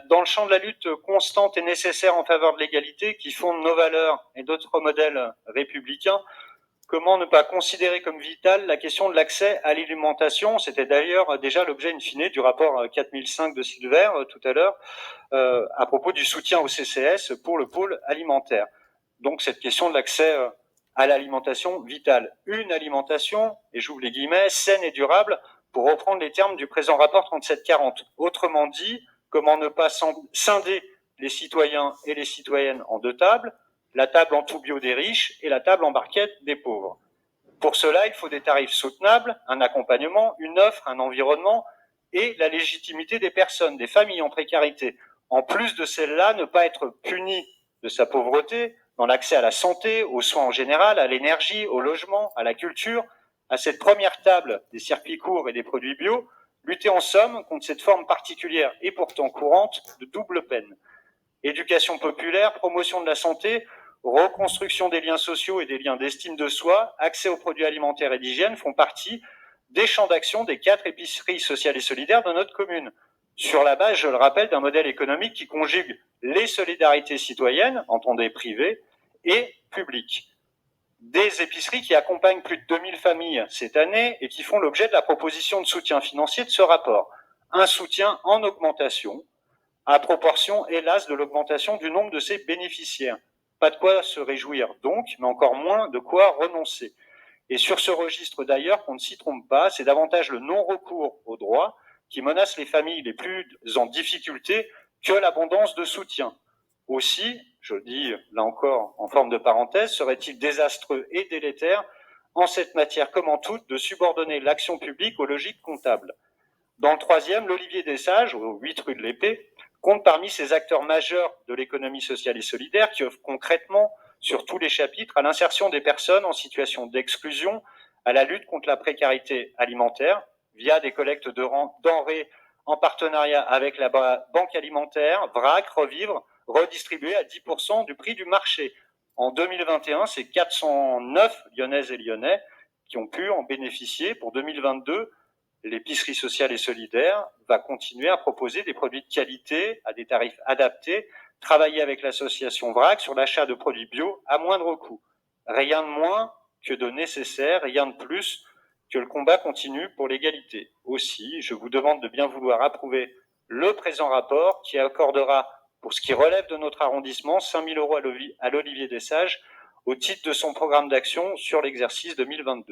Dans le champ de la lutte constante et nécessaire en faveur de l'égalité, qui fonde nos valeurs et d'autres modèles républicains, comment ne pas considérer comme vitale la question de l'accès à l'alimentation? C'était d'ailleurs déjà l'objet in fine du rapport 4005 de Silver tout à l'heure, à propos du soutien au CCS pour le pôle alimentaire. Donc cette question de l'accès à l'alimentation vitale. Une alimentation, et j'ouvre les guillemets, saine et durable, pour reprendre les termes du présent rapport 3740. Autrement dit, comment ne pas scinder les citoyens et les citoyennes en deux tables, la table en tout bio des riches et la table en barquette des pauvres. Pour cela, il faut des tarifs soutenables, un accompagnement, une offre, un environnement et la légitimité des personnes, des familles en précarité. En plus de celle-là, ne pas être puni de sa pauvreté dans l'accès à la santé, aux soins en général, à l'énergie, au logement, à la culture, à cette première table des circuits courts et des produits bio, lutter en somme contre cette forme particulière et pourtant courante de double peine. Éducation populaire, promotion de la santé, reconstruction des liens sociaux et des liens d'estime de soi, accès aux produits alimentaires et d'hygiène font partie des champs d'action des 4 épiceries sociales et solidaires de notre commune. Sur la base, je le rappelle, d'un modèle économique qui conjugue les solidarités citoyennes, entendez privées, et publiques. Des épiceries qui accompagnent plus de 2000 familles cette année et qui font l'objet de la proposition de soutien financier de ce rapport. Un soutien en augmentation, à proportion, hélas, de l'augmentation du nombre de ses bénéficiaires. Pas de quoi se réjouir donc, mais encore moins de quoi renoncer. Et sur ce registre d'ailleurs, qu'on ne s'y trompe pas, c'est davantage le non-recours aux droits qui menace les familles les plus en difficulté que l'abondance de soutien. Aussi, je le dis là encore en forme de parenthèse, serait-il désastreux et délétère en cette matière comme en toute de subordonner l'action publique aux logiques comptables. Dans le troisième, l'Olivier des Sages, au 8 rue de l'Épée, compte parmi ces acteurs majeurs de l'économie sociale et solidaire qui œuvrent concrètement sur tous les chapitres à l'insertion des personnes en situation d'exclusion, à la lutte contre la précarité alimentaire via des collectes de denrées en partenariat avec la Banque alimentaire, VRAC, Revivre, redistribuées à 10% du prix du marché. En 2021, c'est 409 Lyonnaises et Lyonnais qui ont pu en bénéficier. Pour 2022, l'épicerie sociale et solidaire va continuer à proposer des produits de qualité à des tarifs adaptés, travailler avec l'association VRAC sur l'achat de produits bio à moindre coût. Rien de moins que de nécessaire, rien de plus que le combat continu pour l'égalité. Aussi, je vous demande de bien vouloir approuver le présent rapport qui accordera, pour ce qui relève de notre arrondissement, 5 000 € à l'Olivier des Sages au titre de son programme d'action sur l'exercice 2022.